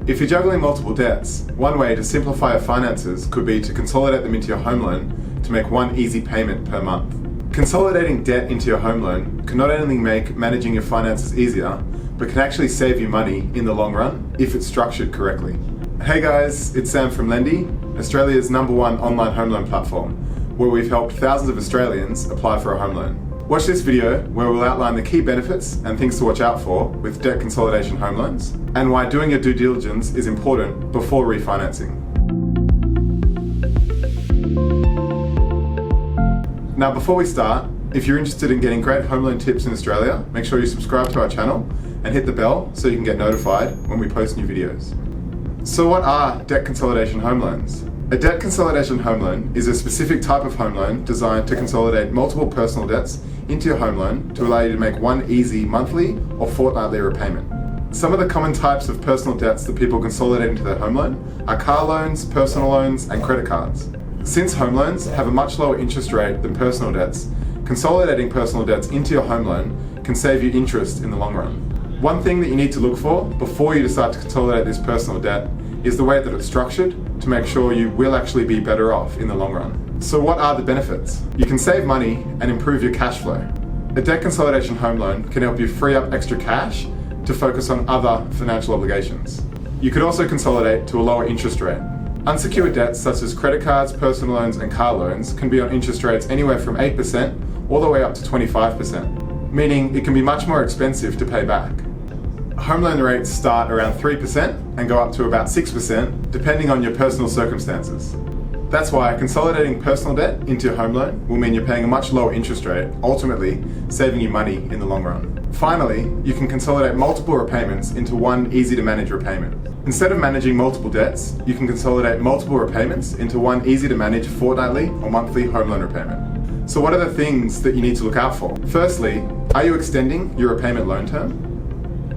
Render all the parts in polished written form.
If you're juggling multiple debts, one way to simplify your finances could be to consolidate them into your home loan to make one easy payment per month. Consolidating debt into your home loan can not only make managing your finances easier, but can actually save you money in the long run if it's structured correctly. Hey guys, it's Sam from Lendy, Australia's #1 online home loan platform, where we've helped thousands of Australians apply for a home loan. Watch this video where we'll outline the key benefits and things to watch out for with debt consolidation home loans, and why doing your due diligence is important before refinancing. Now before we start, if you're interested in getting great home loan tips in Australia, make sure you subscribe to our channel and hit the bell so you can get notified when we post new videos. So what are debt consolidation home loans? A debt consolidation home loan is a specific type of home loan designed to consolidate multiple personal debts into your home loan to allow you to make one easy monthly or fortnightly repayment. Some of the common types of personal debts that people consolidate into their home loan are car loans, personal loans, and credit cards. Since home loans have a much lower interest rate than personal debts, consolidating personal debts into your home loan can save you interest in the long run. One thing that you need to look for before you decide to consolidate this personal debt is the way that it's structured to make sure you will actually be better off in the long run. So what are the benefits? You can save money and improve your cash flow. A debt consolidation home loan can help you free up extra cash to focus on other financial obligations. You could also consolidate to a lower interest rate. Unsecured debts such as credit cards, personal loans, and car loans can be on interest rates anywhere from 8% all the way up to 25%, meaning it can be much more expensive to pay back. Home loan rates start around 3% and go up to about 6% depending on your personal circumstances. That's why consolidating personal debt into your home loan will mean you're paying a much lower interest rate, ultimately saving you money in the long run. Finally, you can consolidate multiple repayments into one easy to manage repayment. Instead of managing multiple debts, you can consolidate multiple repayments into one easy to manage fortnightly or monthly home loan repayment. So what are the things that you need to look out for? Firstly, are you extending your repayment loan term?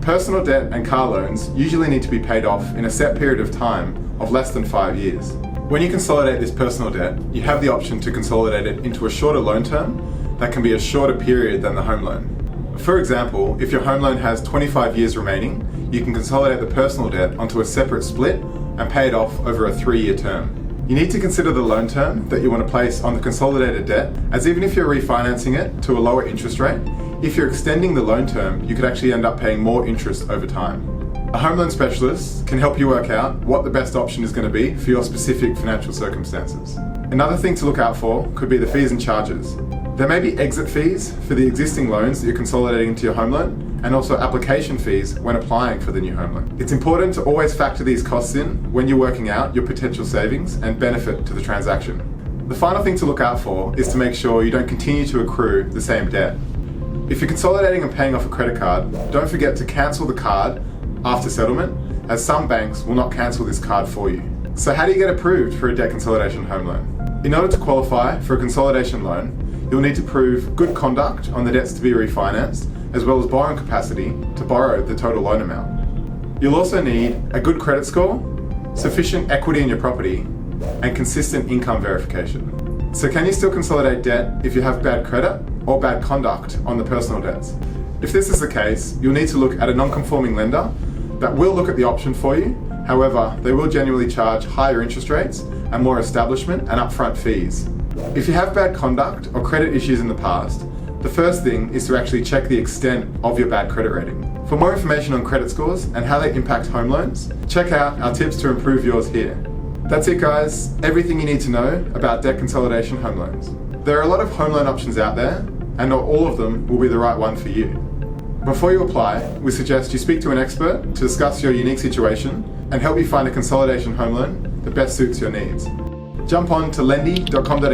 Personal debt and car loans usually need to be paid off in a set period of time of less than 5 years. When you consolidate this personal debt, you have the option to consolidate it into a shorter loan term that can be a shorter period than the home loan. For example, if your home loan has 25 years remaining, you can consolidate the personal debt onto a separate split and pay it off over a 3-year term. You need to consider the loan term that you want to place on the consolidated debt, as even if you're refinancing it to a lower interest rate, if you're extending the loan term, you could actually end up paying more interest over time. A home loan specialist can help you work out what the best option is going to be for your specific financial circumstances. Another thing to look out for could be the fees and charges. There may be exit fees for the existing loans that you're consolidating into your home loan, and also application fees when applying for the new home loan. It's important to always factor these costs in when you're working out your potential savings and benefit to the transaction. The final thing to look out for is to make sure you don't continue to accrue the same debt. If you're consolidating and paying off a credit card, don't forget to cancel the card after settlement, as some banks will not cancel this card for you. So how do you get approved for a debt consolidation home loan? In order to qualify for a consolidation loan, you'll need to prove good conduct on the debts to be refinanced, as well as borrowing capacity to borrow the total loan amount. You'll also need a good credit score, sufficient equity in your property, and consistent income verification. So can you still consolidate debt if you have bad credit or bad conduct on the personal debts? If this is the case, you'll need to look at a non-conforming lender that will look at the option for you. However, they will genuinely charge higher interest rates and more establishment and upfront fees. If you have bad conduct or credit issues in the past, the first thing is to actually check the extent of your bad credit rating. For more information on credit scores and how they impact home loans, check out our tips to improve yours here. That's it guys, everything you need to know about debt consolidation home loans. There are a lot of home loan options out there, and not all of them will be the right one for you. Before you apply, we suggest you speak to an expert to discuss your unique situation and help you find a consolidation home loan that best suits your needs. Jump on to lendy.com.au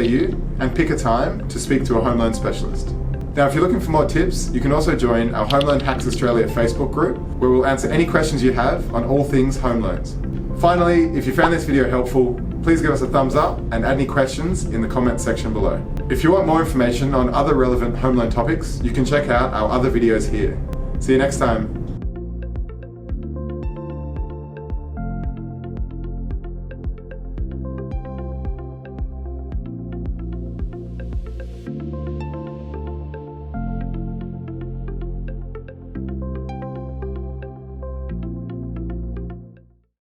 and pick a time to speak to a home loan specialist. Now, if you're looking for more tips, you can also join our Home Loan Hacks Australia Facebook group, where we'll answer any questions you have on all things home loans. Finally, if you found this video helpful, please give us a thumbs up and add any questions in the comments section below. If you want more information on other relevant home loan topics, you can check out our other videos here. See you next time.